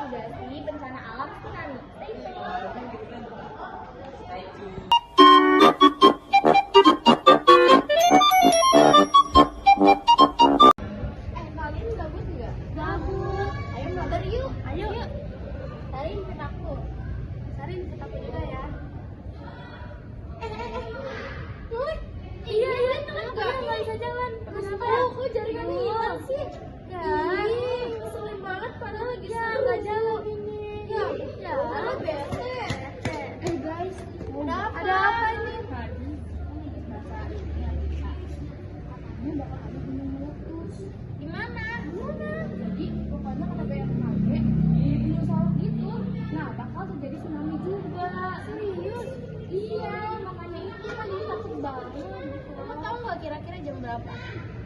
mitigasi bencana alam tsunami. Stay tune. Kalian gabut nggak? Gabut. Ayo mabar yuk. Ayo. Sarin ikut aku. Sarin ikut aku juga ya. Iya, kenapa nggak bisa jalan? Kenapa? Kok jaringannya hilang sih? Ngeselin banget padahal lagi seru. Nggak jalan ini. Ya, bete. Guys, ada apa ini? Katanya bakal ada gunung meletus. Gimana? Jadi pokoknya kata BMKG gunung salak gitu. Nah, bakal terjadi tsunami juga. Serius? Iya, makanya itu kan ini takut banget gitu. Kamu tahu nggak kira-kira jam berapa?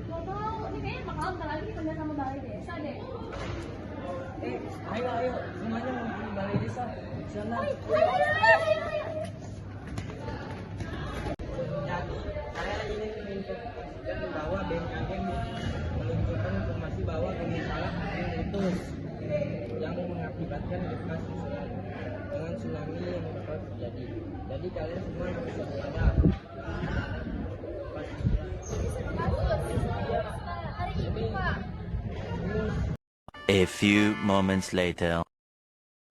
Nggak tahu. Ini kayaknya bakal bentar lagi kerja sama balai desa deh. Ayo, semuanya mau di balai desa. Sana. Ayo. Jadi, saya ini ingin dan membawa BMKG meluncurkan informasi bahwa gunung salak akan meletus yang mengakibatkan gempa susulan dengan tsunami yang bakal terjadi. Jadi kalian semua harus waspada. Hari ini Pak. A few moments later.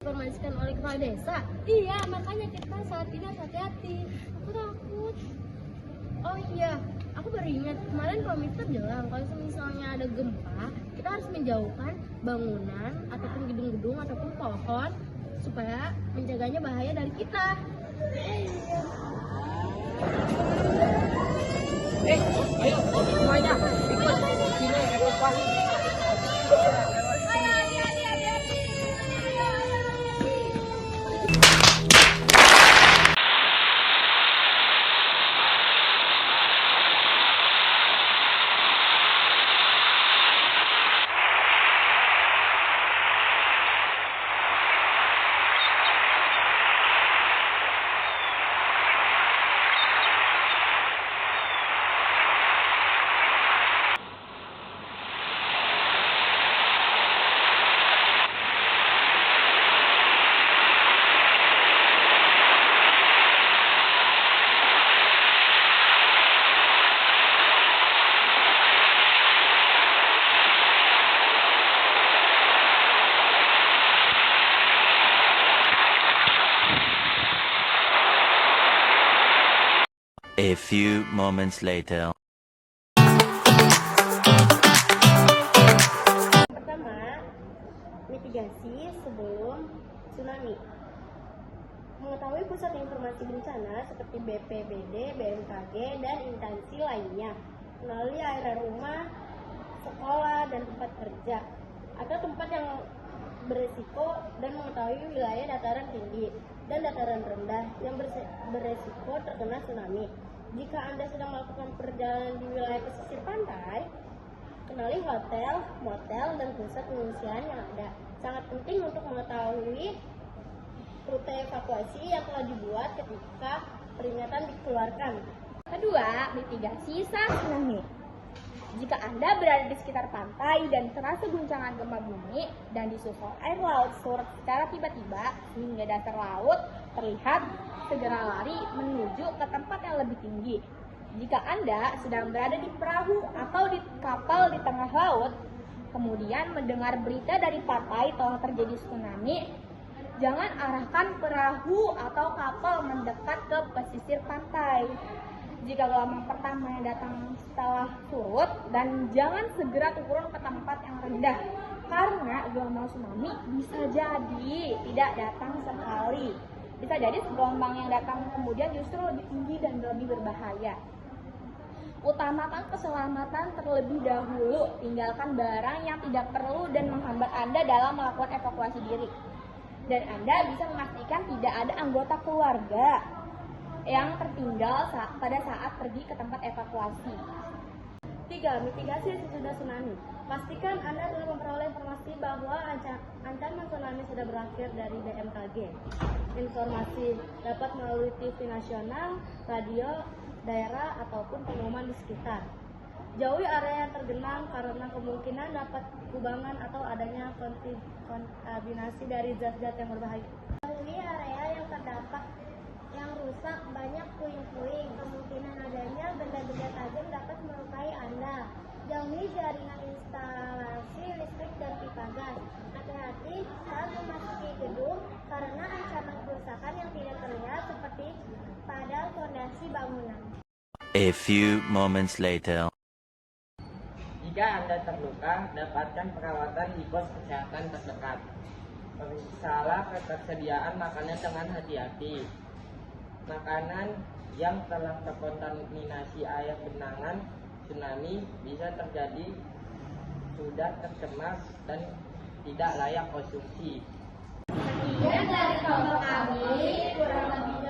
Informasikan oleh kepala desa. Iya, makanya kita saat ini harus hati-hati. Aku takut. Oh iya, aku baru ingat kemarin Pak Mister bilang kalau misalnya ada gempa, kita harus menjauhkan bangunan ataupun gedung-gedung ataupun pohon supaya menjaganya bahaya dari kita. Ayo, semuanya ikut sini evakuasi. A few moments later. Pertama, mitigasi sebelum tsunami. Mengetahui pusat informasi bencana seperti BPBD, BMKG, dan instansi lainnya melalui area rumah, sekolah, dan tempat kerja atau tempat yang beresiko, dan mengetahui wilayah dataran tinggi dan dataran rendah yang beresiko terkena tsunami. Jika Anda sedang melakukan perjalanan di wilayah pesisir pantai, kenali hotel, motel, dan pusat pengungsian yang ada. Sangat penting untuk mengetahui rute evakuasi yang telah dibuat ketika peringatan dikeluarkan. Kedua, mitigasi saat tsunami. Jika Anda berada di sekitar pantai dan terasa guncangan gempa bumi dan disusul air laut surut secara tiba-tiba hingga dasar laut terlihat, segera lari menuju ke tempat yang lebih tinggi. Jika Anda sedang berada di perahu atau di kapal di tengah laut, kemudian mendengar berita dari pantai telah terjadi tsunami, jangan arahkan perahu atau kapal mendekat ke pesisir pantai. Jika gelombang pertama yang datang setelah surut, dan jangan segera turun ke tempat yang rendah, karena gelombang tsunami bisa jadi tidak datang sekali. Bisa jadi gelombang yang datang kemudian justru lebih tinggi dan lebih berbahaya. Utamakan keselamatan terlebih dahulu, tinggalkan barang yang tidak perlu dan menghambat Anda dalam melakukan evakuasi diri. Dan Anda bisa memastikan tidak ada anggota keluarga yang tertinggal pada saat pergi ke tempat evakuasi. 3. Mitigasi sesudah tsunami. Pastikan Anda telah memperoleh informasi bahwa ancaman tsunami sudah berakhir dari BMKG. Informasi dapat melalui TV nasional, radio, daerah, ataupun pengumuman di sekitar. Jauhi area yang tergenang karena kemungkinan dapat kubangan atau adanya kontaminasi dari zat-zat yang berbahaya. Jauhi area yang terdampak yang rusak, banyak puing-puing, kemungkinan adanya benda-benda tajam dapat melukai Anda. Jauhi jaringan instalasi listrik dan pipa gas. Hati-hati saat memasuki gedung karena ancaman kerusakan yang tidak terlihat seperti pada fondasi bangunan. A few moments later. Jika Anda terluka, dapatkan perawatan di pos kesehatan terdekat. Periksalah ketersediaan makanan dengan hati-hati. Makanan yang telah terkontaminasi air genangan tsunami bisa terjadi sudah tercemar dan tidak layak konsumsi. Sekian dari kelompok kami, kurang lebih